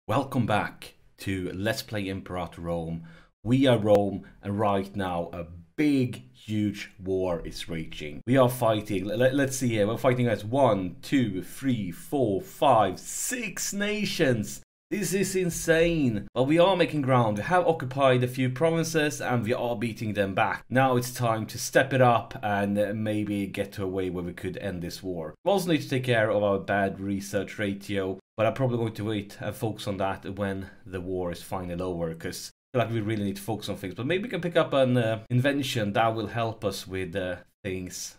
Welcome back to Let's Play Imperator Rome. We are Rome, and right now a big, huge war is raging. We are fighting, let's see here, we're fighting as 1, 2, 3, 4, 5, 6 nations. This is insane. But we are making ground. We have occupied a few provinces and we are beating them back. Now it's time to step it up and maybe get to a way where we could end this war. We also need to take care of our bad research ratio. But I'm probably going to wait and focus on that when the war is finally over, because I feel like we really need to focus on things. But maybe we can pick up an invention that will help us with things.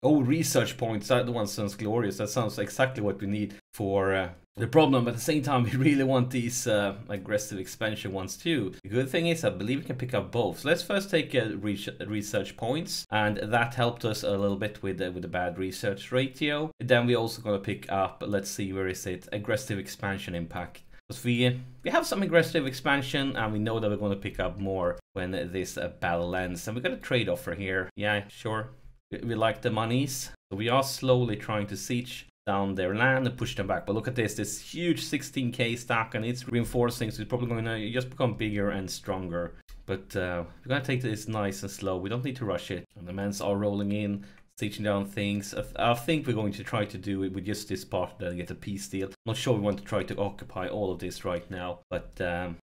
Oh, research points, that one sounds glorious. That sounds exactly what we need for the problem. But at the same time, we really want these aggressive expansion ones too. The good thing is I believe we can pick up both. So let's first take research points, and that helped us a little bit with the bad research ratio. And then we're also going to pick up, let's see, where is it, aggressive expansion impact. Because we have some aggressive expansion and we know that we're going to pick up more when this battle ends. And we got a trade offer here. Yeah, sure. We like the monies. So we are slowly trying to siege down their land and push them back. But look at this huge 16k stack, and it's reinforcing, so it's probably going to just become bigger and stronger. But we're going to take this nice and slow. We don't need to rush it. And the men are rolling in, sieging down things. I think we're going to try to do it with just this part and get a peace deal. I'm not sure we want to try to occupy all of this right now, but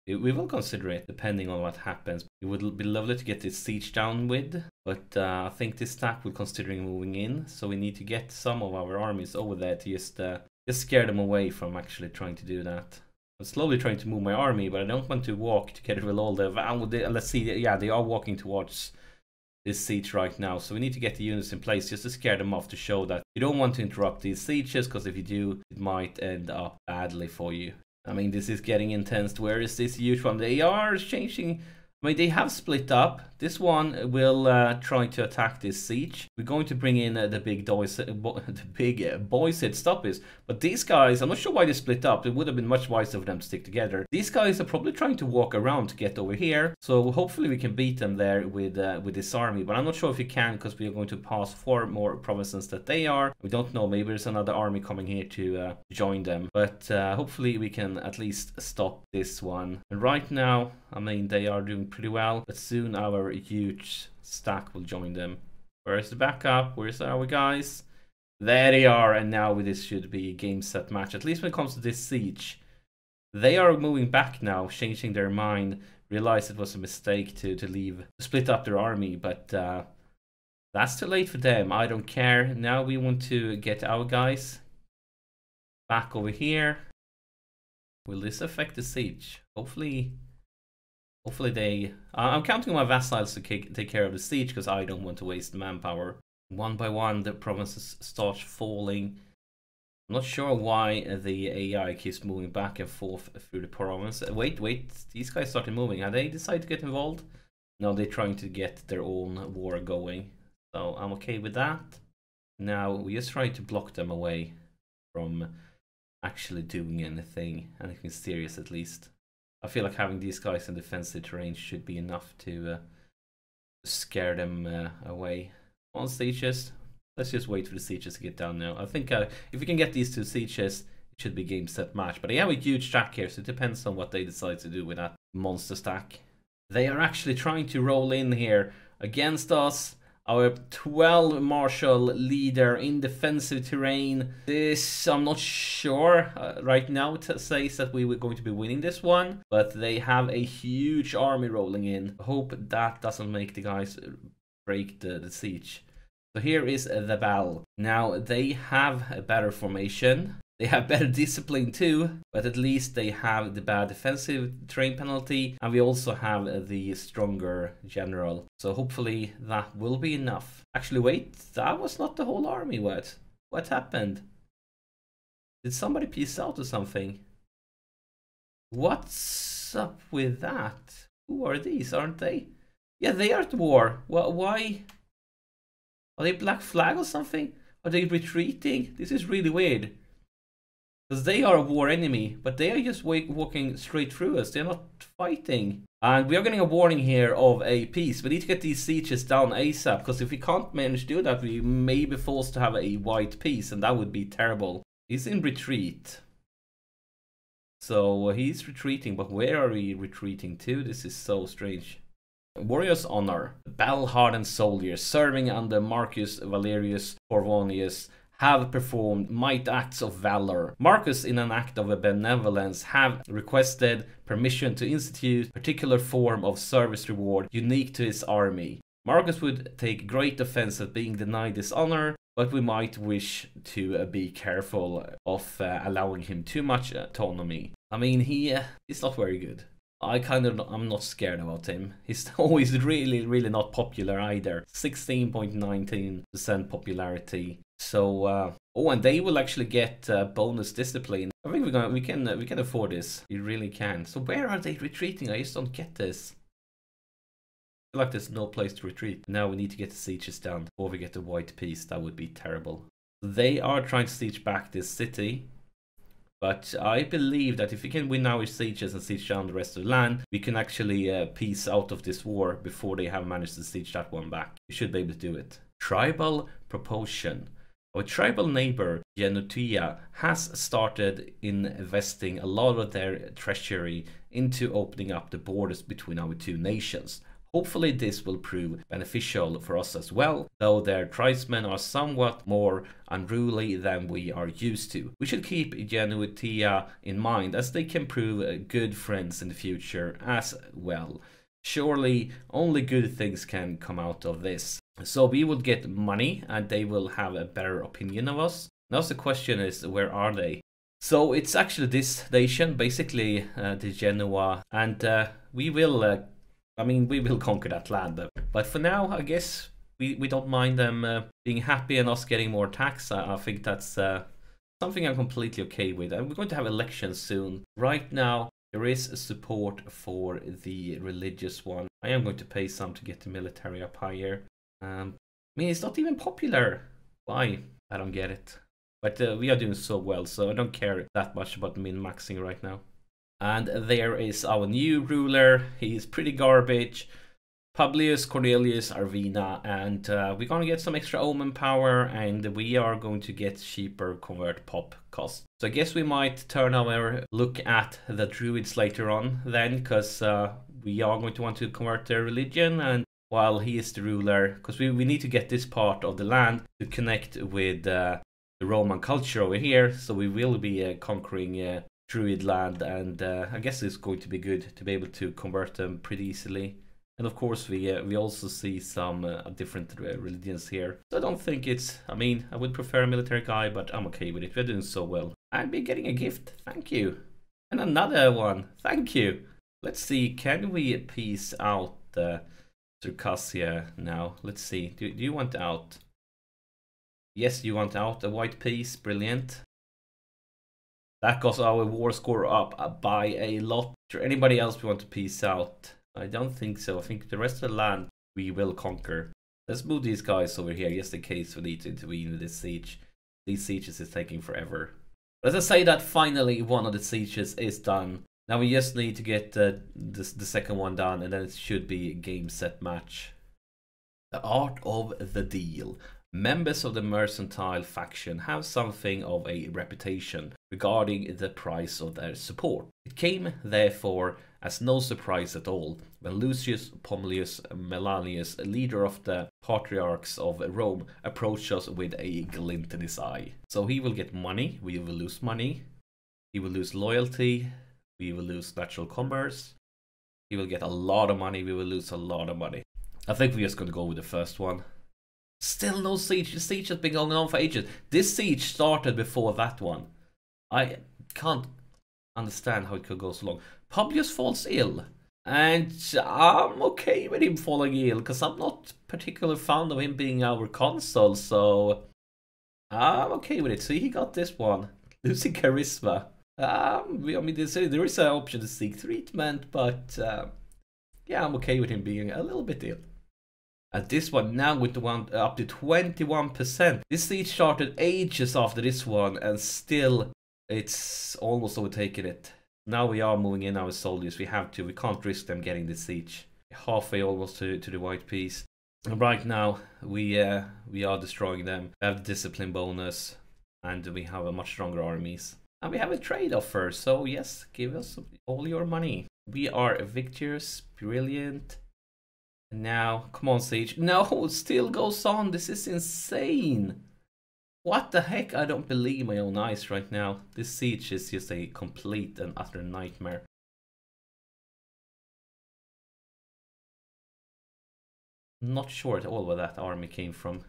we will consider it depending on what happens. It would be lovely to get this siege down with, but I think this stack we're considering moving in, so we need to get some of our armies over there to just scare them away from actually trying to do that. I'm slowly trying to move my army, but I don't want to walk together with all the... Let's see, yeah, they are walking towards this siege right now, so we need to get the units in place just to scare them off, to show that you don't want to interrupt these sieges, because if you do, it might end up badly for you. I mean, this is getting intense. Where is this huge one? They are changing. I mean, they have split up. This one will try to attack this siege. We're going to bring in the big boys hit stoppers. But these guys, I'm not sure why they split up. It would have been much wiser for them to stick together. These guys are probably trying to walk around to get over here. So hopefully we can beat them there with this army. But I'm not sure if we can, because we are going to pass 4 more provinces that they are. We don't know. Maybe there's another army coming here to join them. But hopefully we can at least stop this one. And right now, I mean, they are doing pretty well, but soon our huge stack will join them. Where's the backup? Where's our guys? There they are, and now this should be a game set match, at least when it comes to this siege. They are moving back now, changing their mind, realize it was a mistake to split up their army, but that's too late for them. I don't care. Now we want to get our guys back over here. Will this affect the siege? Hopefully they... I'm counting on my vassals to take care of the siege, because I don't want to waste manpower. One by one, the provinces start falling. I'm not sure why the AI keeps moving back and forth through the province. Wait, these guys started moving. Have they decided to get involved? No, they're trying to get their own war going. So I'm okay with that. Now we just try to block them away from actually doing anything serious, at least. I feel like having these guys in defensive terrain should be enough to scare them away. On sieges, let's just wait for the sieges to get down now. I think if we can get these 2 sieges, it should be game set match. But they have a huge stack here, so it depends on what they decide to do with that monster stack. They are actually trying to roll in here against us. Our 12 martial leader in defensive terrain. This, I'm not sure. Right now it says that we were going to be winning this one, but they have a huge army rolling in. I hope that doesn't make the guys break the siege. So here is the battle. Now they have a better formation. They have better discipline too, but at least they have the bad defensive terrain penalty, and we also have the stronger general. So hopefully that will be enough. Actually, wait, that was not the whole army. What happened? Did somebody peace out or something? What's up with that? Who are these? Aren't they? Yeah, they are at war. Well, why? Are they Black Flag or something? Are they retreating? This is really weird. Because they are a war enemy, but they are just walking straight through us. They're not fighting. And we are getting a warning here of a peace. We need to get these sieges down ASAP, because if we can't manage to do that, we may be forced to have a white peace, and that would be terrible. He's in retreat. So he's retreating, but where are we retreating to? This is so strange. Warriors Honor. Battle-hardened soldiers serving under Marcus Valerius Corvonius have performed might acts of valor. Marcus, in an act of benevolence, have requested permission to institute a particular form of service reward unique to his army. Marcus would take great offense at being denied this honor, but we might wish to be careful of allowing him too much autonomy. I mean, he's not very good. I'm not scared about him. He's always really not popular either. 16.19% popularity. So, oh, and they will actually get bonus discipline. I think we can afford this. We really can. So where are they retreating? I just don't get this. I feel like there's no place to retreat. Now we need to get the sieges down before we get the white peace. That would be terrible. They are trying to siege back this city. But I believe that if we can win our sieges and siege down the rest of the land, we can actually peace out of this war before they have managed to siege that one back. We should be able to do it. Tribal proportion. Our tribal neighbor, Genutia, has started investing a lot of their treasury into opening up the borders between our two nations. Hopefully this will prove beneficial for us as well, though their tribesmen are somewhat more unruly than we are used to. We should keep Genutia in mind, as they can prove good friends in the future as well. Surely only good things can come out of this. So we will get money and they will have a better opinion of us. Now the question is, where are they? So it's actually this nation, basically the Genoa, and we will conquer that land. But for now, I guess we don't mind them being happy and us getting more tax. I think that's something I'm completely okay with. And we're going to have elections soon. Right now, there is support for the religious one. I am going to pay some to get the military up higher. I mean, it's not even popular. Why? I don't get it. But we are doing so well, so I don't care that much about min-maxing right now. And there is our new ruler. He's pretty garbage. Publius Cornelius Arvina. And we're going to get some extra omen power. And we are going to get cheaper convert pop cost. So I guess we might turn our look at the druids later on then. Because we are going to want to convert their religion. And while he is the ruler. Because we need to get this part of the land to connect with the Roman culture over here. So we will be conquering Druid land, and I guess it's going to be good to be able to convert them pretty easily. And of course we also see some different religions here. So I don't think it's, I mean, I would prefer a military guy, but I'm okay with it. We're doing so well. I'll be getting a gift, thank you. And another one, thank you. Let's see, can we peace out Circassia now? Let's see, do you want out? Yes, you want out a white piece, brilliant. That got our war score up by a lot. Is there anybody else we want to peace out? I don't think so. I think the rest of the land we will conquer. Let's move these guys over here just in case we need to intervene with this siege. These sieges is taking forever. Let's just say that finally one of the sieges is done. Now we just need to get the second one done, and then it should be a game set match. The art of the deal. Members of the mercantile faction have something of a reputation regarding the price of their support. It came, therefore, as no surprise at all when Lucius Pompilius Melanius, leader of the Patriarchs of Rome, approached us with a glint in his eye. So he will get money, we will lose money, he will lose loyalty, we will lose natural commerce, he will get a lot of money, we will lose a lot of money. I think we're just going to go with the first one. Still no siege. The siege has been going on for ages. This siege started before that one. I can't understand how it could go so long. Publius falls ill. And I'm okay with him falling ill, because I'm not particularly fond of him being our consul, so I'm okay with it. See, he got this one. Losing charisma. I mean, there is an option to seek treatment, but yeah, I'm okay with him being a little bit ill. And this one now with the one up to 21%. This siege started ages after this one, and still it's almost overtaken it. Now we are moving in our soldiers. We have to. We can't risk them getting this siege. Halfway almost to the white piece. And right now we are destroying them. We have the discipline bonus, and we have a much stronger armies. And we have a trade offer, so yes, give us all your money. We are victorious, brilliant. And now, come on, Siege. No, it still goes on. This is insane. What the heck? I don't believe my own eyes right now. This siege is just a complete and utter nightmare. Not sure at all where that army came from.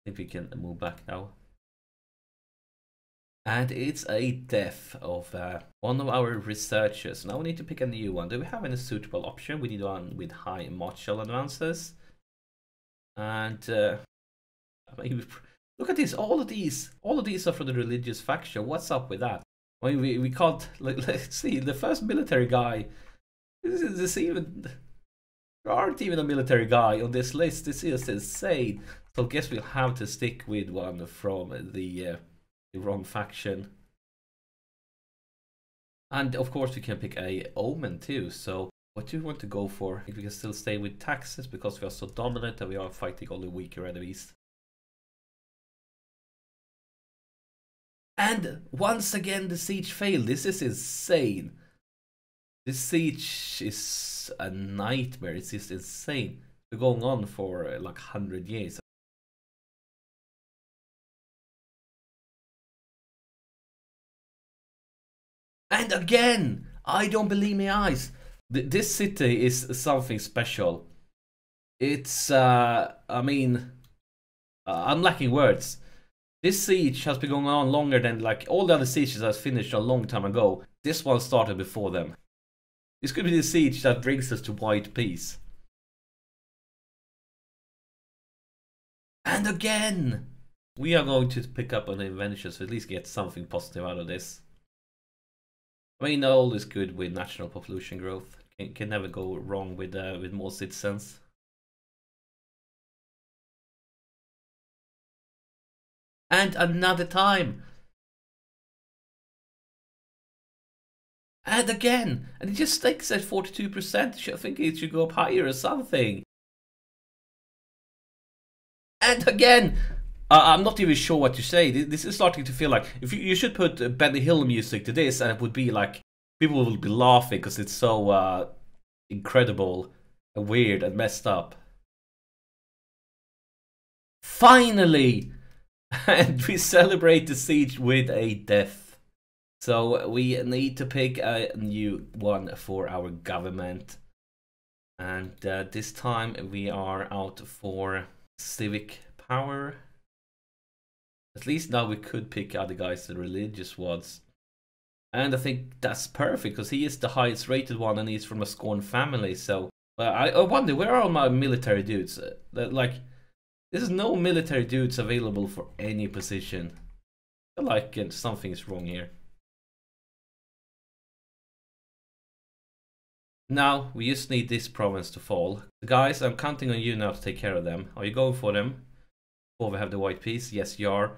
If we can move back now. And it's a death of one of our researchers. Now we need to pick a new one. Do we have any suitable option? We need one with high martial advances. And look at this, all of these are for the religious faction. What's up with that? I mean, we can't, let's see, the first military guy, there aren't even a military guy on this list. This is insane. So I guess we'll have to stick with one from the wrong faction. And of course we can pick a omen too. So what do you want to go for? If we can still stay with taxes because we are so dominant and we are fighting all the weaker enemies. And once again the siege failed. This is insane. This siege is a nightmare. It's just insane. We're going on for like 100 years. And again, I don't believe my eyes. This city is something special. It's, I mean, I'm lacking words. This siege has been going on longer than like all the other sieges has finished a long time ago. This one started before them. This could be the siege that brings us to white peace. And again, we are going to pick up on inventions to at least get something positive out of this. I mean, all is good with national population growth. Can never go wrong with more citizens. And another time. And again. And it just sticks at 42%. I think it should go up higher or something. And again. I'm not even sure what to say. This is starting to feel like if you should put Benny Hill music to this, and it would be like people will be laughing because it's so incredible, and weird, and messed up. Finally, and we celebrate the siege with a death. So we need to pick a new one for our government, and this time we are out for civic power. At least now we could pick other guys, the religious ones. And I think that's perfect, because he is the highest rated one and he's from a Scorn family, so... I wonder, where are all my military dudes? Like, there's no military dudes available for any position. I feel like something is wrong here. Now, we just need this province to fall. Guys, I'm counting on you now to take care of them. Are you going for them? Before we have the white peace? Yes, you are.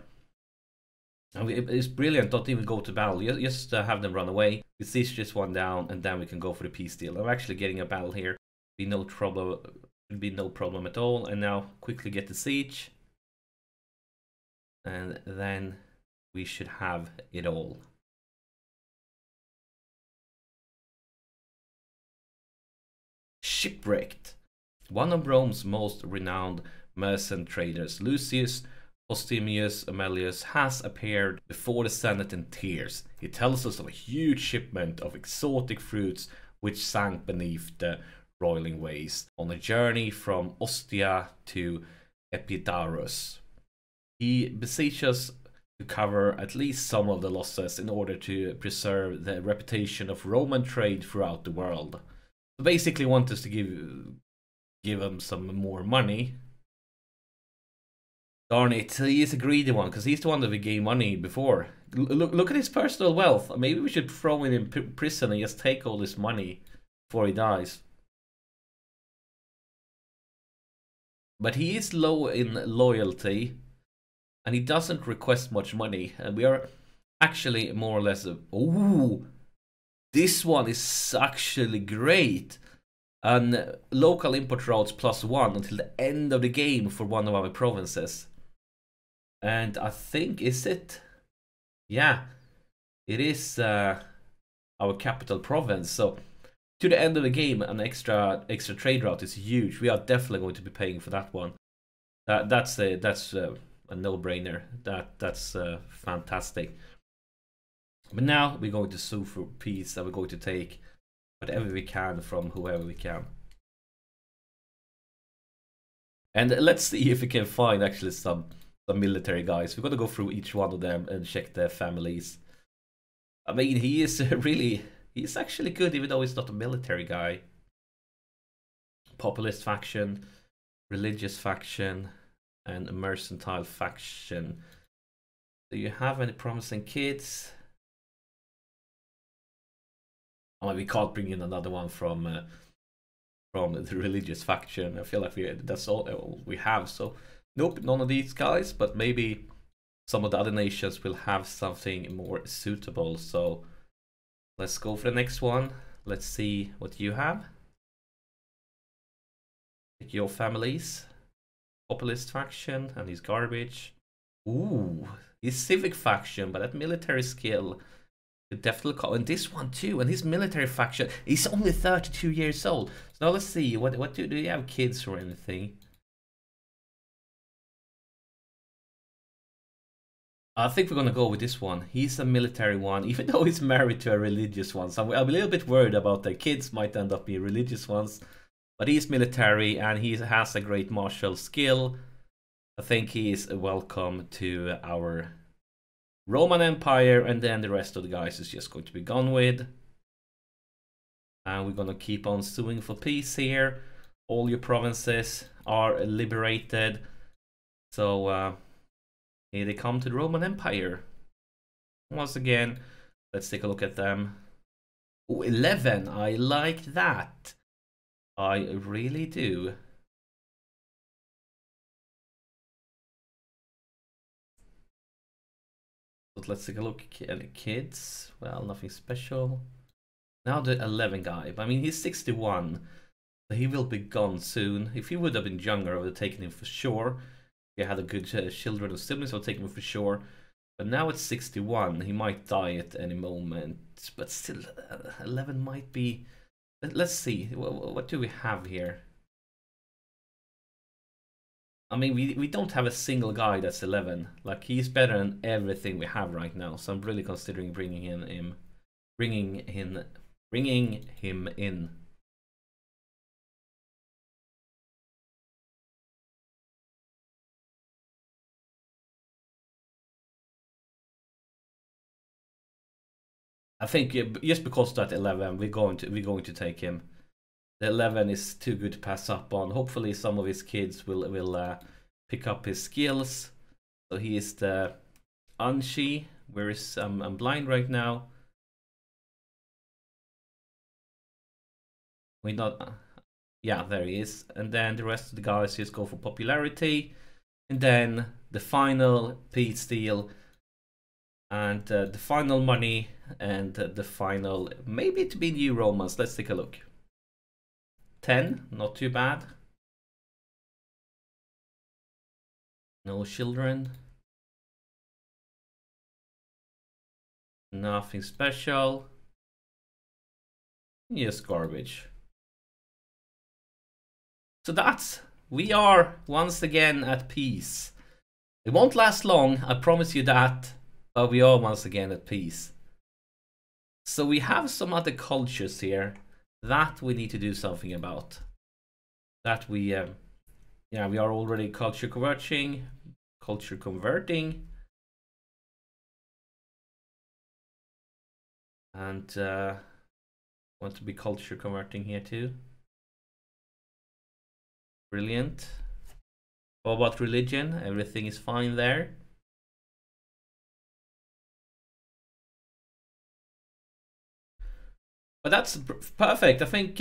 And it's brilliant, don't even go to battle, just have them run away. We siege this one down and then we can go for the peace deal. I'm actually getting a battle here. Be no trouble, should be no problem at all. And now quickly get the siege. And then we should have it all. Shipwrecked. One of Rome's most renowned merchant traders, Lucius Postumius Aemilius, has appeared before the Senate in tears. He tells us of a huge shipment of exotic fruits which sank beneath the roiling waves on a journey from Ostia to Epidaurus. He beseeches to cover at least some of the losses in order to preserve the reputation of Roman trade throughout the world. So basically want us to give him some more money. Darn it, he is a greedy one, because he's the one that we gave money before. Look at his personal wealth. Maybe we should throw him in prison and just take all this money before he dies. But he is low in loyalty, and he doesn't request much money. And we are actually more or less... Ooh! This one is actually great. And local import routes +1 until the end of the game for one of our provinces. And I think, is it? yeah, it is our capital province. So to the end of the game, an extra trade route is huge. We are definitely going to be paying for that one. That's a no-brainer. That's fantastic. But now we're going to sue for peace, and we're going to take whatever we can from whoever we can. And let's see if we can find actually some military guys. We're gonna go through each one of them and check their families. I mean, he is he's actually good, even though he's not a military guy. Populist faction, religious faction, and a mercantile faction. Do you have any promising kids? Oh, we can't bring in another one from the religious faction. I feel like that's all we have. So nope, none of these guys. But maybe some of the other nations will have something more suitable. So let's go for the next one. Let's see what you have. Pick your families. Populist faction, and he's garbage. Ooh, he's civic faction, but that military skill could definitely call. And this one too, and his military faction. He's only 32 years old. So now let's see. What do you have kids or anything? I think we're gonna go with this one. He's a military one, even though he's married to a religious one. So I'm a little bit worried about the kids might end up being religious ones. But he's military and he has a great martial skill. I think he is welcome to our Roman Empire, and then the rest of the guys is just going to be gone with. And we're gonna keep on suing for peace here. All your provinces are liberated. So here they come to the Roman Empire. Once again, let's take a look at them. Oh, 11, I like that. I really do. But let's take a look at kids. Well, nothing special. Now the 11 guy. I mean, he's 61. So he will be gone soon. If he would have been younger, I would have taken him for sure. If he had a good children or siblings, I would take him for sure. But now it's 61. He might die at any moment. But still, 11 might be... Let's see. What do we have here? I mean, we don't have a single guy that's 11. Like, he's better than everything we have right now. So I'm really considering bringing him in. I think just because of that 11, we're going to take him. The 11 is too good to pass up on. Hopefully, some of his kids will pick up his skills. So he is the Anshi. Where is I'm blind right now. We not. Yeah, there he is. And then the rest of the guys just go for popularity. And then the final peace deal. And the final money. And the final, maybe to be new Romans. Let's take a look. 10, not too bad. No children. Nothing special. Yes, garbage. So we are once again at peace. It won't last long, I promise you that, but we are once again at peace. So we have some other cultures here that we need to do something about. That we are already culture converting. And want to be culture converting here too. Brilliant. What about religion? Everything is fine there. But that's perfect. I think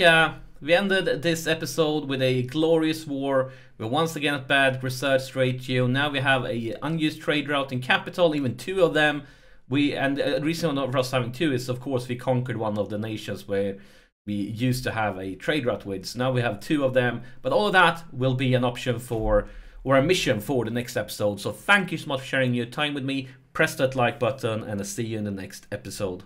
we ended this episode with a glorious war. We're once again at bad research ratio. Now we have a unused trade route in capital, even 2 of them. The reason for us having 2 is, of course, we conquered one of the nations where we used to have a trade route with. So now we have 2 of them. But all of that will be an option for, or a mission for the next episode. So thank you so much for sharing your time with me. press that like button, and I'll see you in the next episode.